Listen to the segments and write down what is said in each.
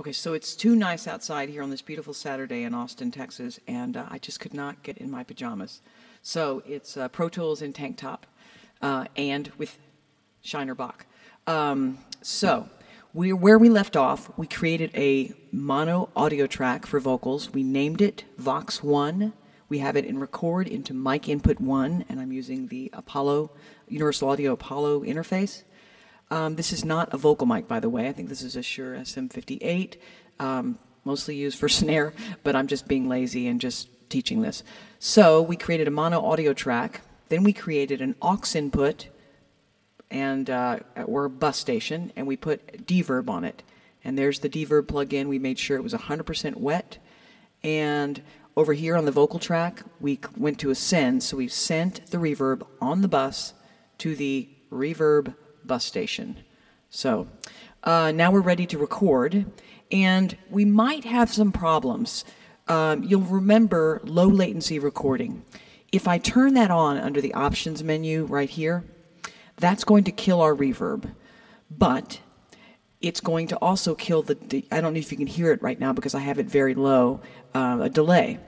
Okay, so it's too nice outside here on this beautiful Saturday in Austin, Texas, and I just could not get in my pajamas. So it's Pro Tools and tank top, and with Shiner Bach. Where we left off, we created a mono audio track for vocals. We named it Vox 1. We have it in record into mic input 1, and I'm using the Apollo, Universal Audio Apollo interface. This is not a vocal mic, by the way. I think this is a Shure SM58, mostly used for snare, but I'm just being lazy and just teaching this. So we created a mono audio track. Then we created an aux input or bus station, and we put Deverb on it. And there's the Deverb plug-in. We made sure it was 100% wet. And over here on the vocal track, we went to a send, so we sent the reverb on the bus to the reverb bus station. So now we're ready to record, and we might have some problems. You'll remember low latency recording. If I turn that on under the options menu right here, that's going to kill our reverb, but it's going to also kill the I don't know if you can hear it right now because I have it very low, a delay.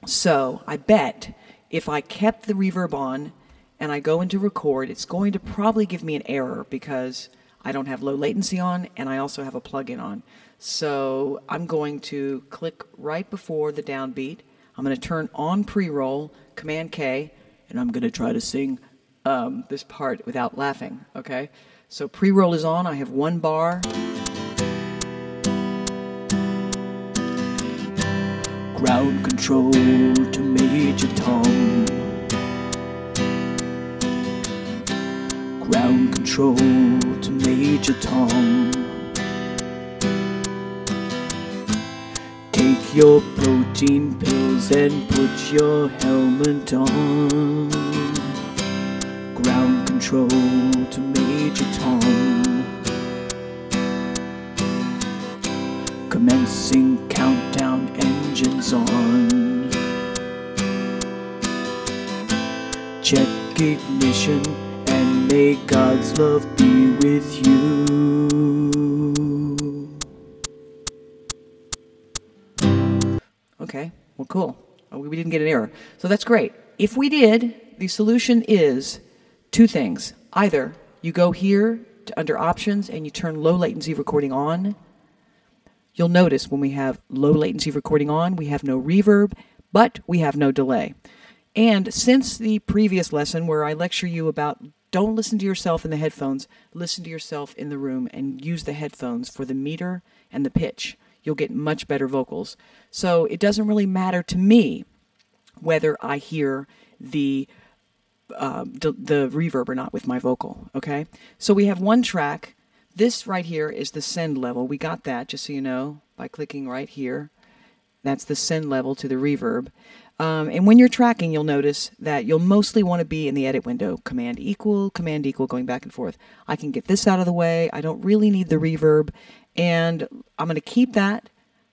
So I bet if I kept the reverb on and I go into record, it's going to probably give me an error because I don't have low latency on and I also have a plugin on. So I'm going to click right before the downbeat. I'm going to turn on pre-roll, Command K, and I'm going to try to sing this part without laughing, okay? So pre-roll is on. I have one bar. Ground control to Major Tom. Ground control to Major Tom. Take your protein pills and put your helmet on. Ground control to Major Tom. Commencing countdown, engines on. Check ignition and may God's love be with you. Okay, well, cool. We didn't get an error. So that's great. If we did, the solution is two things. Either you go here to under options and you turn low latency recording on. You'll notice when we have low latency recording on, we have no reverb, but we have no delay. And since the previous lesson where I lecture you about don't listen to yourself in the headphones, listen to yourself in the room and use the headphones for the meter and the pitch. You'll get much better vocals. So it doesn't really matter to me whether I hear the reverb or not with my vocal, okay? So we have one track. This right here is the send level. We got that, just so you know, by clicking right here. That's the send level to the reverb. And when you're tracking, you'll notice that you'll mostly want to be in the edit window. Command equal, going back and forth. I can get this out of the way. I don't really need the reverb. And I'm going to keep that.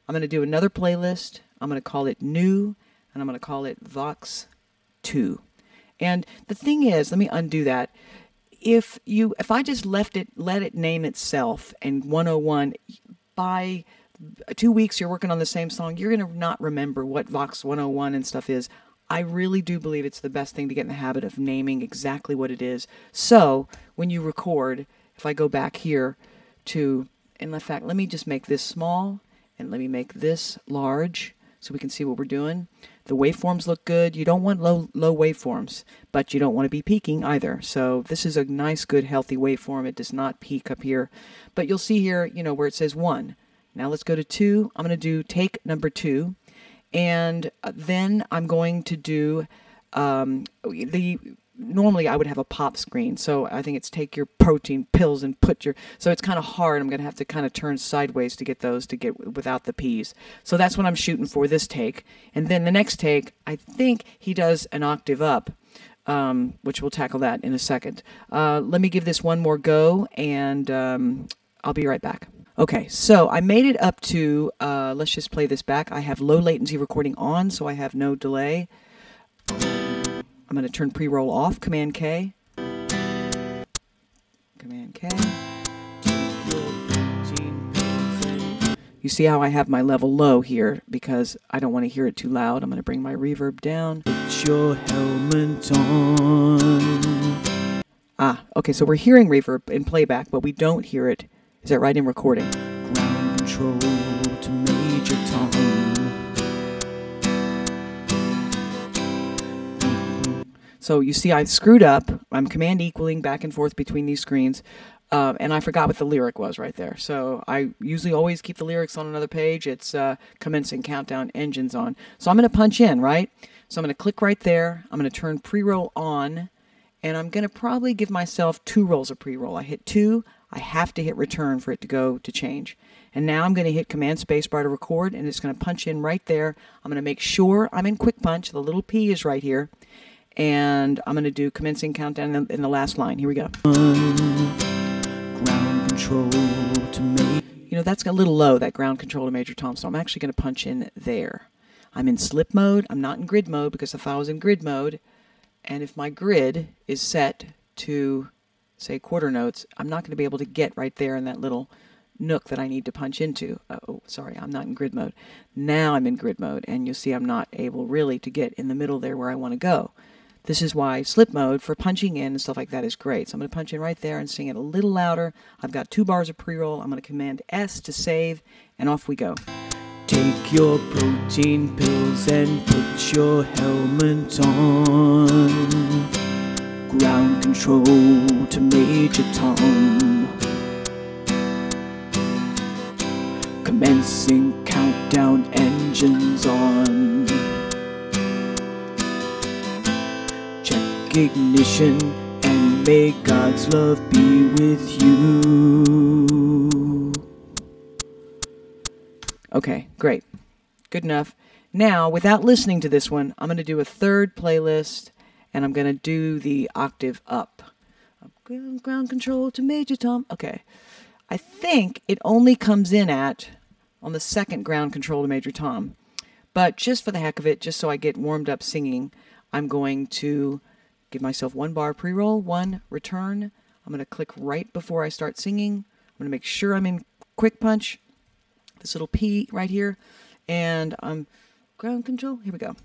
I'm going to do another playlist. I'm going to call it New, and I'm going to call it Vox 2. And the thing is, let me undo that. If I just let it name itself and 101, by 2 weeks you're working on the same song, you're going to not remember what Vox 101 and stuff is. I really do believe it's the best thing to get in the habit of naming exactly what it is. So when you record, if I go back here to, in fact, let me just make this small and let me make this large so we can see what we're doing. The waveforms look good. You don't want low waveforms, but you don't want to be peaking either. So this is a nice, good, healthy waveform. It does not peak up here. But you'll see here, where it says 1. Now let's go to 2. I'm going to do take number 2. And then I'm going to do normally I would have a pop screen. So I think it's take your protein pills and put your, so it's kind of hard. I'm going to have to kind of turn sideways to get those to get without the P's. So that's what I'm shooting for this take. And then the next take, I think he does an octave up, which we'll tackle that in a second. Let me give this one more go and I'll be right back. Okay, so I made it up to, let's just play this back. I have low latency recording on, so I have no delay. I'm going to turn pre-roll off, Command K. Command K. You see how I have my level low here because I don't want to hear it too loud. I'm going to bring my reverb down. Put your helmet on. Okay, so we're hearing reverb in playback, but we don't hear it. Is that right in recording? Ground control to Major Tom. So you see I screwed up. I'm command equaling back and forth between these screens. And I forgot what the lyric was right there. So I usually always keep the lyrics on another page. It's commencing countdown, engines on. So I'm going to punch in, right? So I'm going to click right there. I'm going to turn pre-roll on. And I'm going to probably give myself 2 rolls of pre-roll. I hit 2. I have to hit return for it to go to change. And now I'm going to hit command spacebar to record. And it's going to punch in right there. I'm going to make sure I'm in quick punch. The little P is right here. And I'm going to do commencing countdown in the last line. Here we go. Ground control to Major. You know, that's a little low, that ground control to Major Tom, so I'm actually going to punch in there. I'm in slip mode. I'm not in grid mode because if I was in grid mode, and if my grid is set to, say, quarter notes, I'm not going to be able to get right there in that little nook that I need to punch into. Oh, sorry, I'm not in grid mode. Now I'm in grid mode, and you'll see I'm not able really to get in the middle there where I want to go. This is why slip mode for punching in and stuff like that is great. So I'm going to punch in right there and sing it a little louder. I've got 2 bars of pre-roll. I'm going to command S to save, and off we go. Take your protein pills and put your helmet on. Ground control to Major Tom. Commencing countdown, engines on. Ignition, and may God's love be with you. Okay, great. Good enough. Now, without listening to this one, I'm going to do a third playlist, and I'm going to do the octave up. Ground control to Major Tom. Okay. I think it only comes in on the second ground control to Major Tom. But just for the heck of it, just so I get warmed up singing, I'm going to give myself 1 bar pre-roll, 1 return. I'm going to click right before I start singing. I'm going to make sure I'm in quick punch. This little P right here. And I'm ground control. Here we go.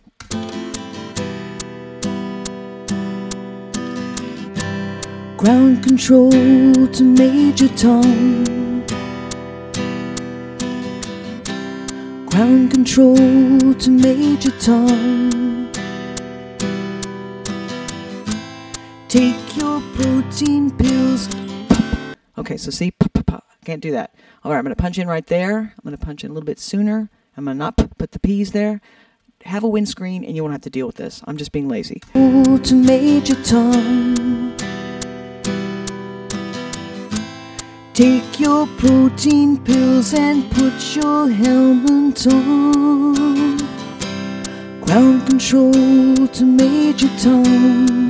Ground control to Major Tom. Ground control to Major Tom. Take your protein pills. Okay, so see, can't do that. All right, I'm going to punch in right there. I'm going to punch in a little bit sooner. I'm going to not put the P's there. Have a windscreen, and you won't have to deal with this. I'm just being lazy. To Major Tom. Take your protein pills and put your helmet on. Ground control to Major Tom.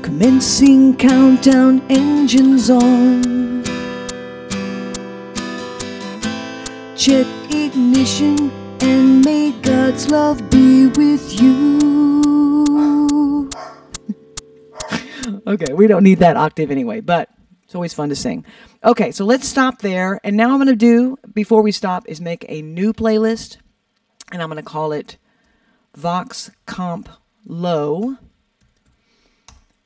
Commencing countdown, engines on. Check ignition, and may God's love be with you. Okay, we don't need that octave anyway, but it's always fun to sing. Okay, so let's stop there. And now I'm going to do, before we stop, is make a new playlist. And I'm going to call it Vox Comp Low.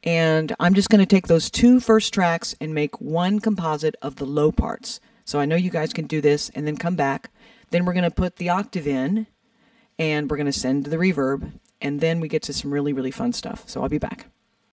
And I'm just going to take those 2 first tracks and make 1 composite of the low parts. So I know you guys can do this and then come back. Then we're going to put the octave in and we're going to send the reverb. And then we get to some really, really fun stuff. So I'll be back.